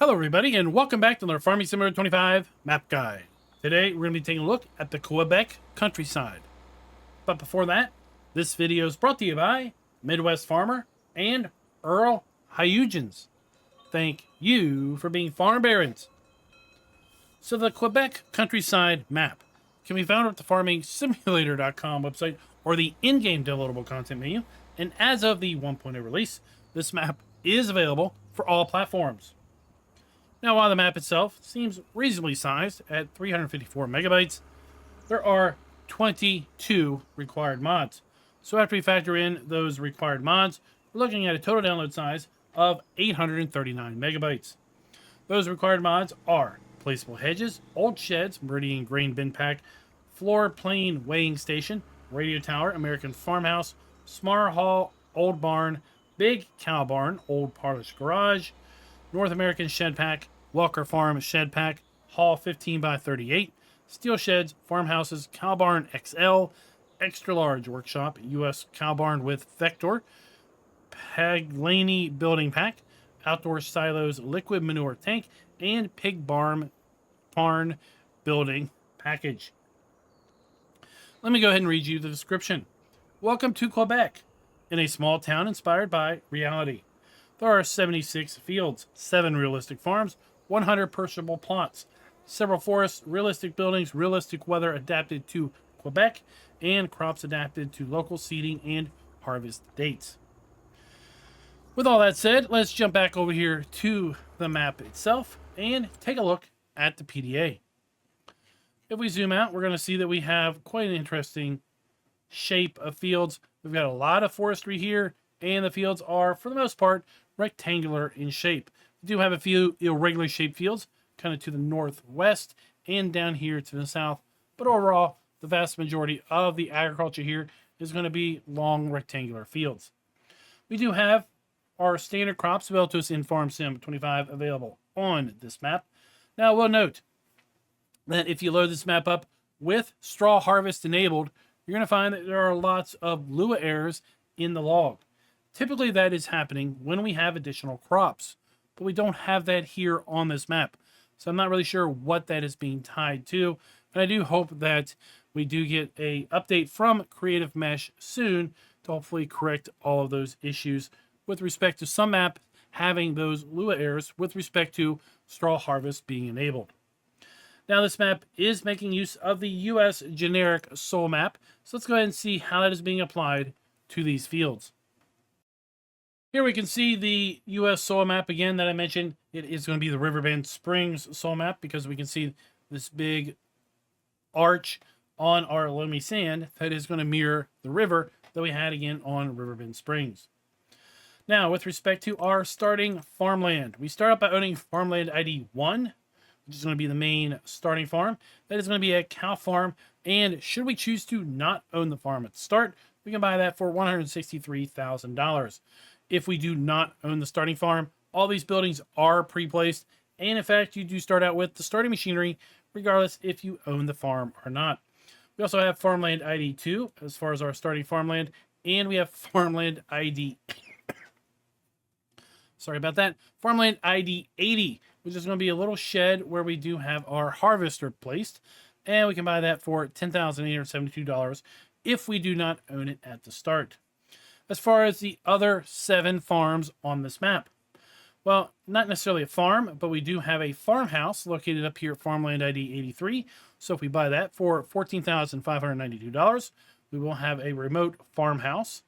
Hello everybody and welcome back to another Farming Simulator 25 map guide. Today we're going to be taking a look at the Quebec countryside. But before that, this video is brought to you by Midwest Farmer and Earl Huygens. Thank you for being farm barons. So the Quebec countryside map can be found at the FarmingSimulator.com website or the in-game downloadable content menu. And as of the 1.0 release, this map is available for all platforms. Now, while the map itself seems reasonably sized at 354 megabytes, there are 22 required mods. So after we factor in those required mods, we're looking at a total download size of 839 megabytes. Those required mods are placeable hedges, old sheds, Meridian grain bin pack, floor plane weighing station, radio tower, American farmhouse, Smar hall, old barn, big cow barn, old parlors garage, North American shed pack, Walker Farm shed pack, hall 15 by 38, steel sheds, farmhouses, cow barn XL, extra large workshop, U.S. cow barn with Vector, Paglaney building pack, outdoor silos, liquid manure tank, and pig barn building package. Let me go ahead and read you the description. Welcome to Quebec, in a small town inspired by reality. There are 76 fields, 7 realistic farms, 100 purchasable plots, several forests, realistic buildings, realistic weather adapted to Quebec, and crops adapted to local seeding and harvest dates. With all that said, let's jump back over here to the map itself and take a look at the PDA. If we zoom out, we're going to see that we have quite an interesting shape of fields. We've got a lot of forestry here, and the fields are, for the most part, rectangular in shape. We do have a few irregular shaped fields, kind of to the northwest and down here to the south. But overall, the vast majority of the agriculture here is going to be long rectangular fields. We do have our standard crops available to us in Farm Sim 25 available on this map. Now, we'll note that if you load this map up with straw harvest enabled, you're going to find that there are lots of Lua errors in the log. Typically, that is happening when we have additional crops, but we don't have that here on this map. So I'm not really sure what that is being tied to, but I do hope that we do get a update from Creative Mesh soon to hopefully correct all of those issues with respect to some map having those Lua errors with respect to straw harvest being enabled. Now, this map is making use of the US generic soil map, so let's go ahead and see how that is being applied to these fields. Here we can see the US soil map again that I mentioned. It is going to be the Riverbend Springs soil map because we can see this big arch on our loamy sand that is going to mirror the river that we had again on Riverbend Springs. Now, with respect to our starting farmland, we start out by owning farmland ID 1, which is going to be the main starting farm. That is going to be a cow farm, and should we choose to not own the farm at the start, we can buy that for $163,000. If we do not own the starting farm, all these buildings are pre-placed, and in fact, you do start out with the starting machinery, regardless if you own the farm or not. We also have farmland ID 2 as far as our starting farmland, and we have farmland ID sorry about that, farmland ID 80, which is going to be a little shed where we do have our harvester placed, and we can buy that for $10,872 if we do not own it at the start. As far as the other 7 farms on this map, well, not necessarily a farm, but we do have a farmhouse located up here at farmland ID 83. So if we buy that for $14,592, we will have a remote farmhouse.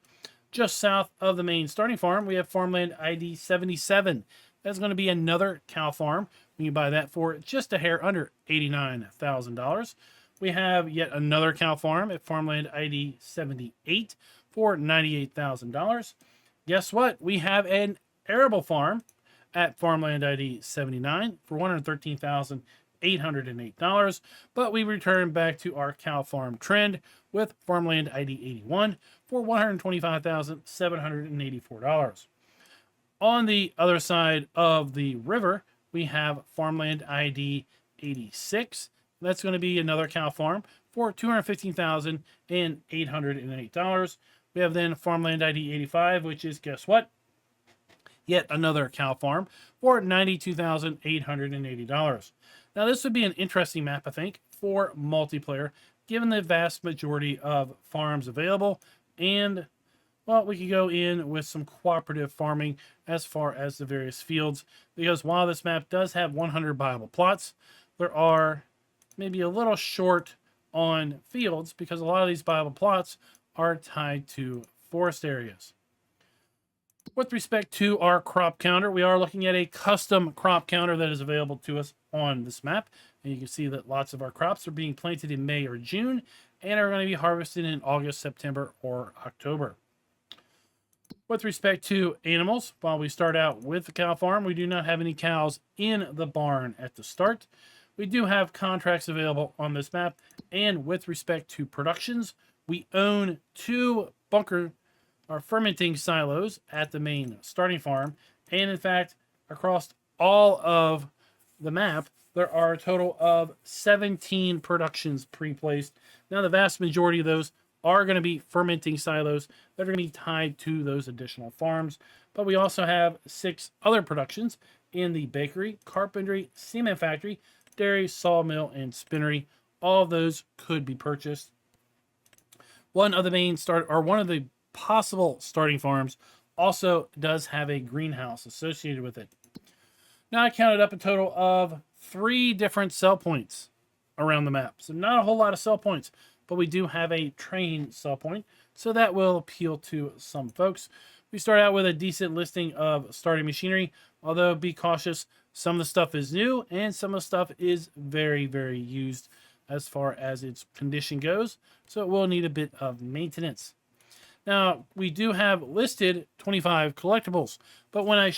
Just south of the main starting farm, we have farmland ID 77. That's going to be another cow farm. We can buy that for just a hair under $89,000. We have yet another cow farm at farmland ID 78 for $98,000. Guess what? We have an arable farm at farmland ID 79 for $113,808. But we return back to our cow farm trend with farmland ID 81 for $125,784. On the other side of the river, we have farmland ID 86. That's going to be another cow farm for $215,808. We have then farmland ID 85, which is, guess what? yet another cow farm for $92,880. Now, this would be an interesting map, I think, for multiplayer, given the vast majority of farms available. And, well, we could go in with some cooperative farming as far as the various fields, because while this map does have 100 viable plots, there are maybe a little short on fields because a lot of these viable plots are tied to forest areas. With respect to our crop counter, we are looking at a custom crop counter that is available to us on this map. And you can see that lots of our crops are being planted in May or June and are going to be harvested in August, September, or October. With respect to animals, while we start out with the cow farm, we do not have any cows in the barn at the start. We do have contracts available on this map. And with respect to productions, we own 2 bunker or fermenting silos at the main starting farm. And in fact, across all of the map, there are a total of 17 productions pre-placed. Now, the vast majority of those are going to be fermenting silos that are going to be tied to those additional farms. But we also have 6 other productions in the bakery, carpentry, cement factory, dairy, sawmill, and spinnery. All of those could be purchased. One of the possible starting farms also does have a greenhouse associated with it. Now, I counted up a total of 3 different sell points around the map. So not a whole lot of sell points, but we do have a train sell point, so that will appeal to some folks. We start out with a decent listing of starting machinery, although be cautious. Some of the stuff is new and some of the stuff is very, very used as far as its condition goes, so it will need a bit of maintenance. Now, we do have listed 25 collectibles, but when I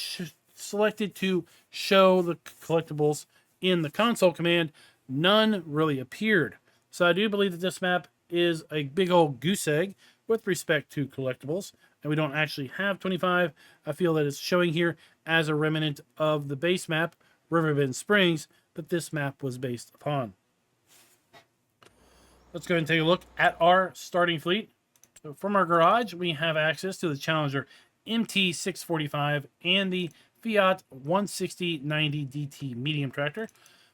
selected to show the collectibles in the console command, none really appeared. So I do believe that this map is a big old goose egg with respect to collectibles, and we don't actually have 25. I feel that it's showing here as a remnant of the base map, Riverbend Springs, that this map was based upon. Let's go ahead and take a look at our starting fleet. So from our garage, we have access to the Challenger MT645 and the Fiat 16090 DT medium tractor.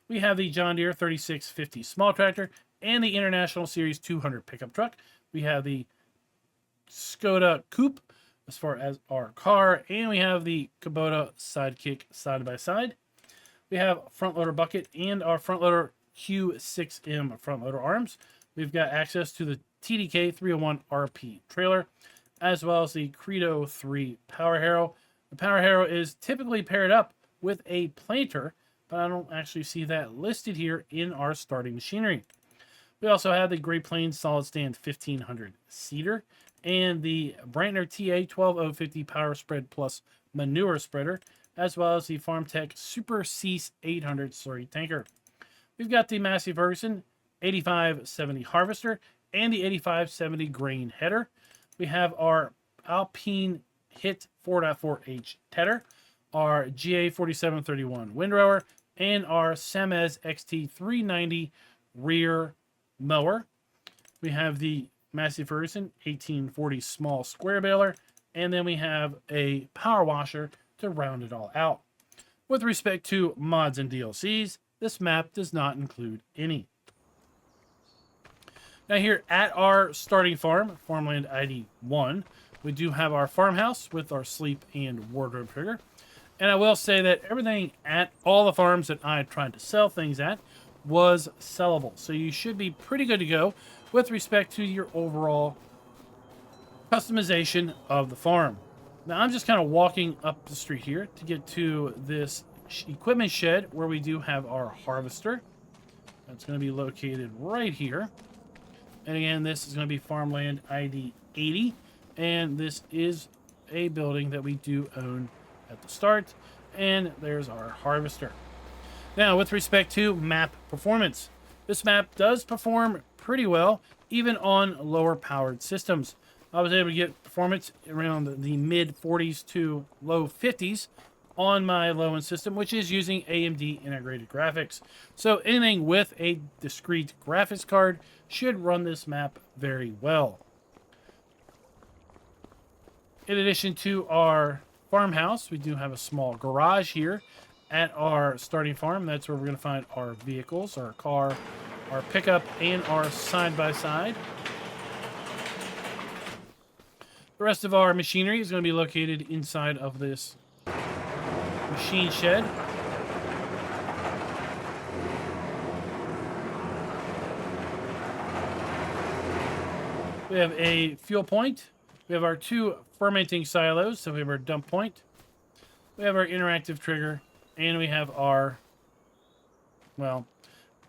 We have the John Deere 3650 small tractor and the International Series 200 pickup truck. We have the Skoda Coupe as far as our car, and we have the Kubota Sidekick side by side. We have front loader bucket and our front loader Q6M front loader arms. We've got access to the TDK 301 RP trailer, as well as the Credo 3 Power Harrow. The Power Harrow is typically paired up with a planter, but I don't actually see that listed here in our starting machinery. We also have the Great Plains Solid Stand 1500 seeder and the Brantner TA 12050 Power Spread Plus manure spreader, as well as the FarmTech Super Cease 800 slurry tanker. We've got the Massey Ferguson 8570 harvester and the 8570 grain header. We have our Alpine Hit 4.4H tedder, our GA 4731 windrower, and our Samez XT 390 rear mower. We have the Massey Ferguson 1840 small square baler, and then we have a power washer to round it all out. With respect to mods and DLCs, this map does not include any. Now here at our starting farm, Farmland ID 1, we do have our farmhouse with our sleep and wardrobe trigger. And I will say that everything at all the farms that I tried to sell things at was sellable. So you should be pretty good to go with respect to your overall customization of the farm. Now I'm just kind of walking up the street here to get to this equipment shed where we do have our harvester. That's going to be located right here. And again, this is going to be Farmland ID 80. And this is a building that we do own at the start. And there's our harvester. Now, with respect to map performance, this map does perform pretty well, even on lower powered systems. I was able to get performance around the mid 40s to low 50s on my low-end system, which is using AMD integrated graphics. So anything with a discrete graphics card should run this map very well. In addition to our farmhouse. We do have a small garage here at our starting farm. That's where we're going to find our vehicles, our car, our pickup, and our side-by-side. The rest of our machinery is going to be located inside of this machine shed. We have a fuel point. We have our 2 fermenting silos, so we have our dump point. We have our interactive trigger, and we have our, well,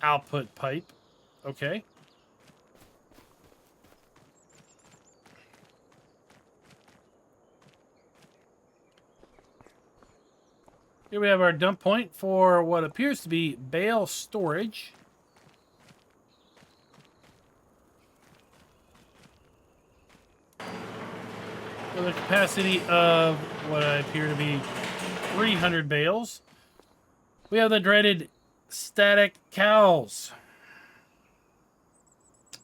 output pipe. Okay. Here we have our dump point for what appears to be bale storage. With a capacity of what I appear to be 300 bales. We have the dreaded static cows.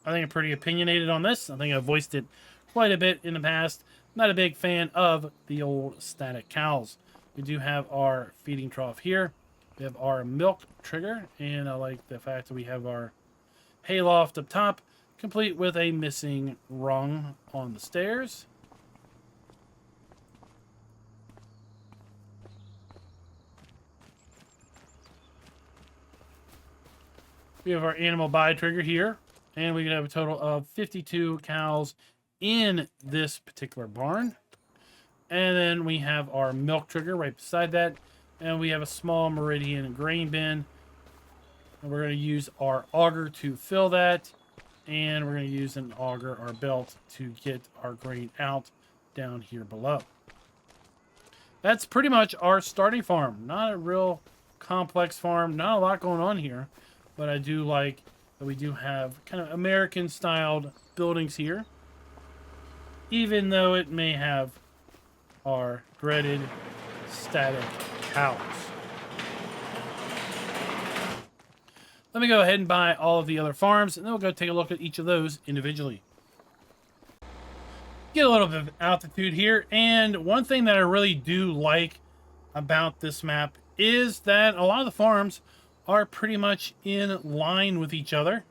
I think I'm pretty opinionated on this. I think I've voiced it quite a bit in the past. Not a big fan of the old static cows. We do have our feeding trough here. We have our milk trigger, and I like the fact that we have our hayloft up top, complete with a missing rung on the stairs. We have our animal buy trigger here, and we can have a total of 52 cows in this particular barn. And then we have our milk trigger right beside that, and we have a small meridian grain bin. And we're going to use our auger to fill that, and we're going to use an auger or belt to get our grain out down here below. That's pretty much our starting farm. Not a real complex farm, not a lot going on here. But I do like that we do have kind of American-styled buildings here. Even though it may have our dreaded static cows. Let me go ahead and buy all of the other farms, and then we'll go take a look at each of those individually. Get a little bit of altitude here, and one thing that I really do like about this map is that a lot of the farms are pretty much in line with each other. In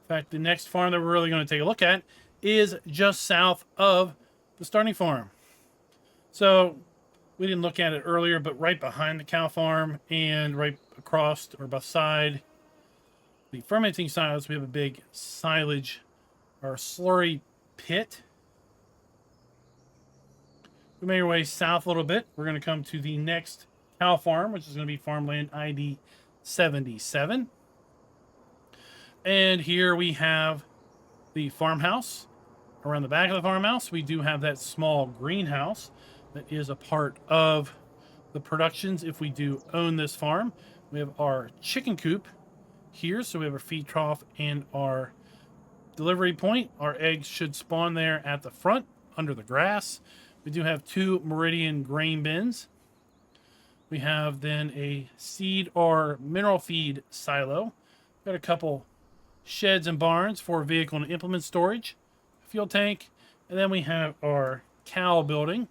fact, the next farm that we're really going to take a look at is just south of the starting farm. So we didn't look at it earlier, but right behind the cow farm and right across or beside the fermenting silos, we have a big silage or slurry pit. We make our way south a little bit. We're going to come to the next cow farm, which is going to be farmland ID 77. And here we have the farmhouse. Around the back of the farmhouse, we do have that small greenhouse that is a part of the productions if we do own this farm. We have our chicken coop here, so we have our feed trough and our delivery point. Our eggs should spawn there at the front under the grass. We do have 2 meridian grain bins. We have then a seed or mineral feed silo. Got a couple sheds and barns for vehicle and implement storage, fuel tank, and then we have our cow building.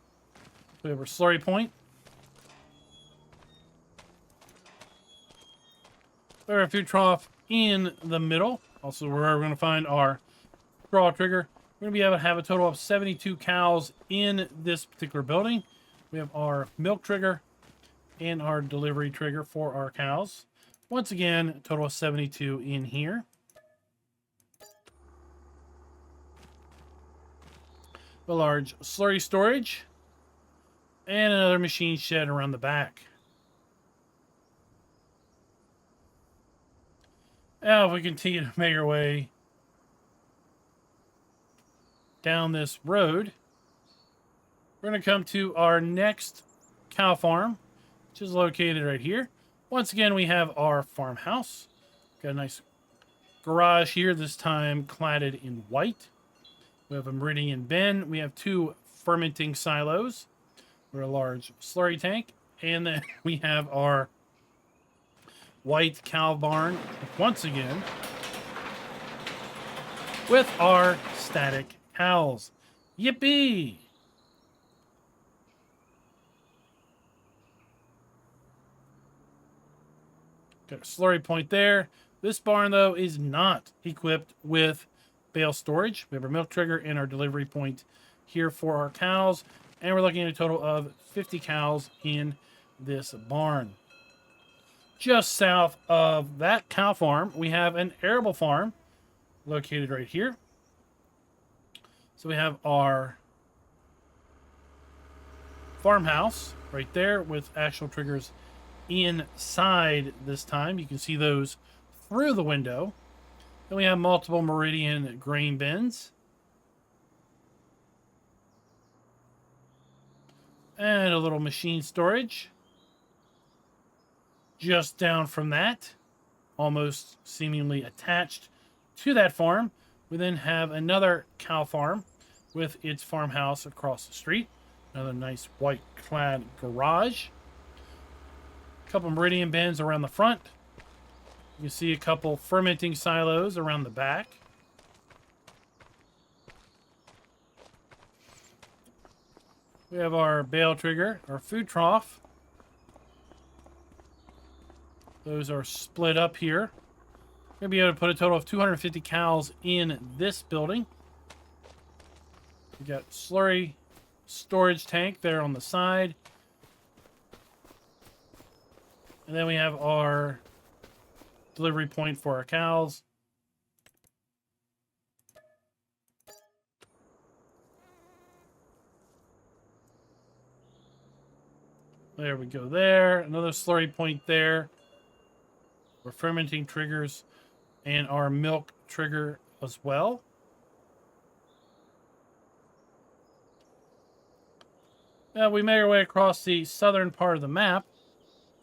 We have our slurry point. We have our food trough in the middle. Also where we're going to find our straw trigger. We're going to be able to have a total of 72 cows in this particular building. We have our milk trigger and our delivery trigger for our cows. Once again, a total of 72 in here. A large slurry storage and another machine shed around the back. Now, if we continue to make our way down this road, we're going to come to our next cow farm, which is located right here. Once again, we have our farmhouse. Got a nice garage here, this time cladded in white. We have a meridian bin. We have 2 fermenting silos. We're a large slurry tank. And then we have our white cow barn once again with our static cows. Yippee! Got a slurry point there. This barn, though, is not equipped with bale storage. We have our milk trigger and our delivery point here for our cows. And we're looking at a total of 50 cows in this barn. Just south of that cow farm, we have an arable farm located right here. So we have our farmhouse right there with actual triggers inside this time. You can see those through the window. Then we have multiple Meridian grain bins. And a little machine storage. Just down from that, almost seemingly attached to that farm, we then have another cow farm with its farmhouse across the street. Another nice white clad garage. A couple Meridian bins around the front. You can see a couple fermenting silos around the back. We have our bale trigger, our food trough. Those are split up here. We're going to be able to put a total of 250 cows in this building. We got slurry storage tank there on the side. And then we have our delivery point for our cows. There we go there. Another slurry point there. We're fermenting triggers and our milk trigger as well. Now we made our way across the southern part of the map.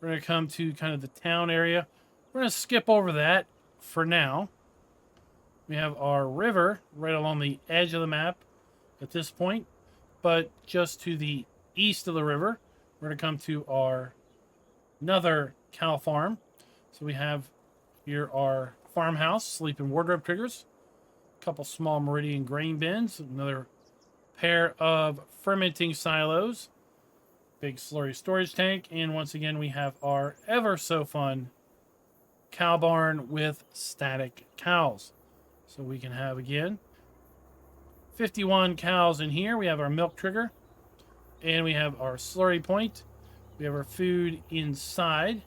We're going to come to kind of the town area. We're going to skip over that for now. We have our river right along the edge of the map at this point. But just to the east of the river, we're going to come to our another cow farm. So we have here our farmhouse, sleep and wardrobe triggers, a couple small Meridian grain bins, another pair of fermenting silos, big slurry storage tank, and once again we have our ever so fun cow barn with static cows. So we can have again 51 cows in here. We have our milk trigger, and we have our slurry point. We have our food inside.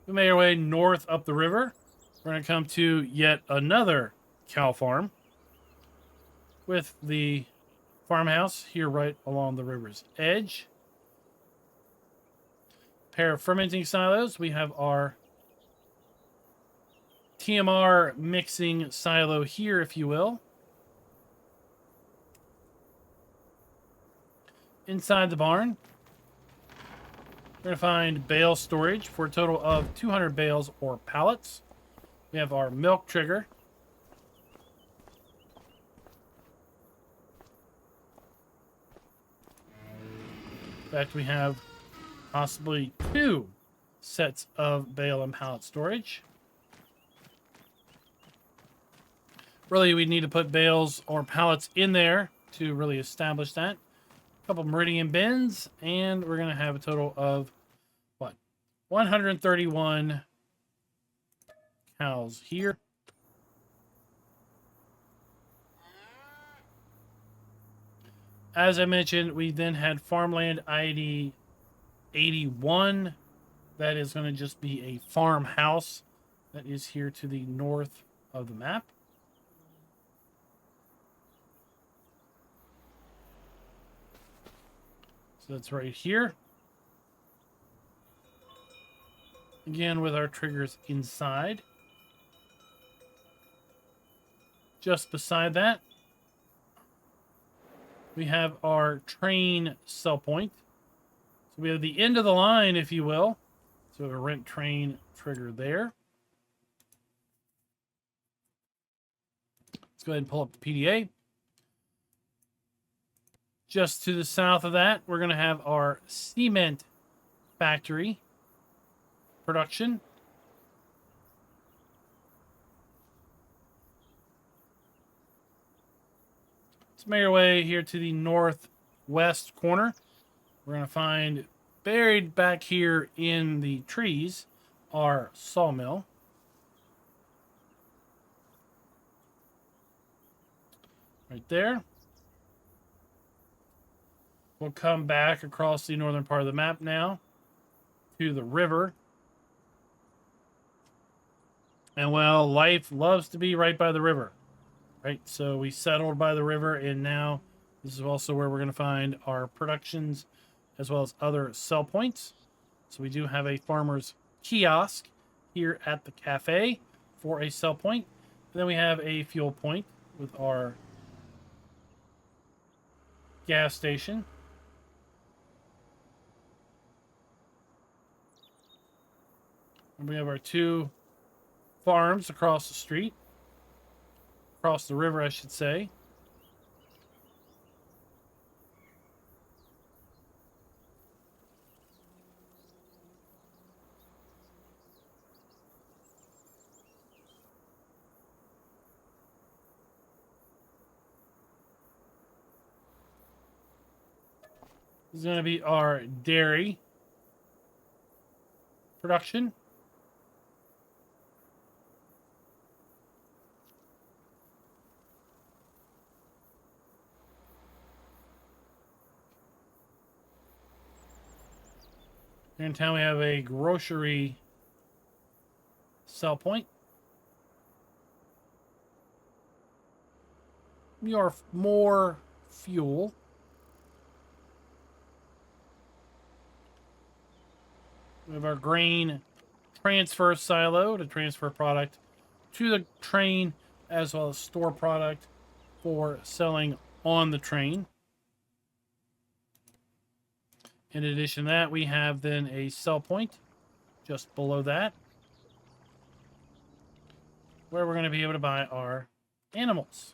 We made our way north up the river. We're going to come to yet another cow farm with the farmhouse here right along the river's edge. Pair of fermenting silos. We have our TMR mixing silo here, if you will. Inside the barn, we're going to find bale storage for a total of 200 bales or pallets. We have our milk trigger. In fact, we have possibly 2 sets of bale and pallet storage. Really, we need to put bales or pallets in there to really establish that. Couple Meridian bins, and we're going to have a total of, 131 cows here. As I mentioned, we then had farmland ID 81. That is going to just be a farmhouse that is here to the north of the map. So that's right here. Again, with our triggers inside. Just beside that, we have our train sell point. So we have the end of the line, if you will. So we have a rent train trigger there. Let's go ahead and pull up the PDA. Just to the south of that, we're going to have our cement factory production. Let's make our way here to the northwest corner. We're going to find buried back here in the trees, our sawmill. Right there. We'll come back across the northern part of the map now to the river. And well, life loves to be right by the river, right? So we settled by the river, and now this is also where we're going to find our productions as well as other sell points. So we do have a farmer's kiosk here at the cafe for a sell point. And then we have a fuel point with our gas station. And we have our two farms across the street. Across the river, I should say. This is going to be our dairy production. Here in town we have a grocery sell point. Your more fuel. We have our grain transfer silo to transfer product to the train, as well as store product for selling on the train. In addition to that, we have then a sell point just below that, where we're going to be able to buy our animals.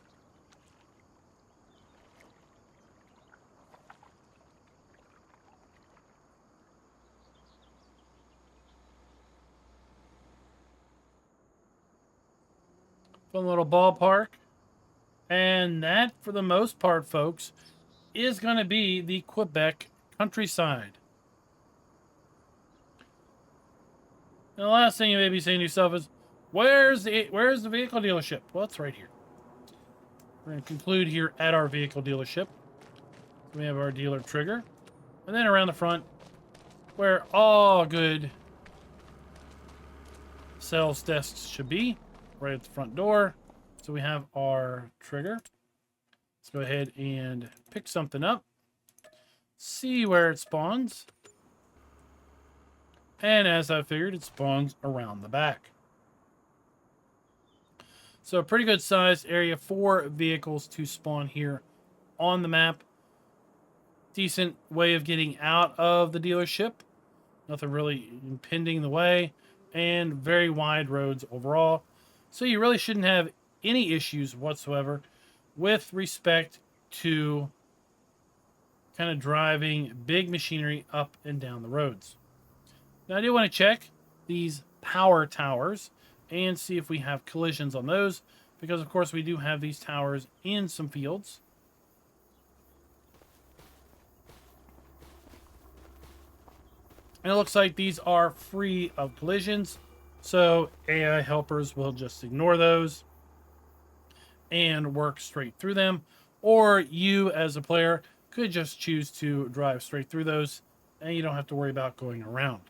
Fun little ballpark. And that, for the most part, folks, is going to be the Quebec countryside. And the last thing you may be saying to yourself is, where's the vehicle dealership? Well, it's right here. We're going to conclude here at our vehicle dealership. We have our dealer trigger. And then around the front, where all good sales desks should be, right at the front door. So we have our trigger. Let's go ahead and pick something up. See where it spawns. And as I figured, it spawns around the back. So a pretty good sized area for vehicles to spawn here on the map. Decent way of getting out of the dealership. Nothing really impeding the way. And very wide roads overall. So you really shouldn't have any issues whatsoever with respect to kind of driving big machinery up and down the roads. Now I do want to check these power towers and see if we have collisions on those, because of course we do have these towers in some fields. And it looks like these are free of collisions, so AI helpers will just ignore those and work straight through them, or you as a player could just choose to drive straight through those and you don't have to worry about going around.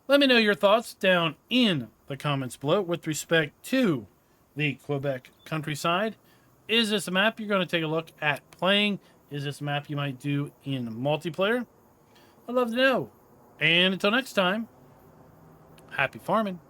Let me know your thoughts down in the comments below with respect to the Quebec countryside. Is this a map you're going to take a look at playing? Is this a map you might do in multiplayer? I'd love to know. And until next time, happy farming.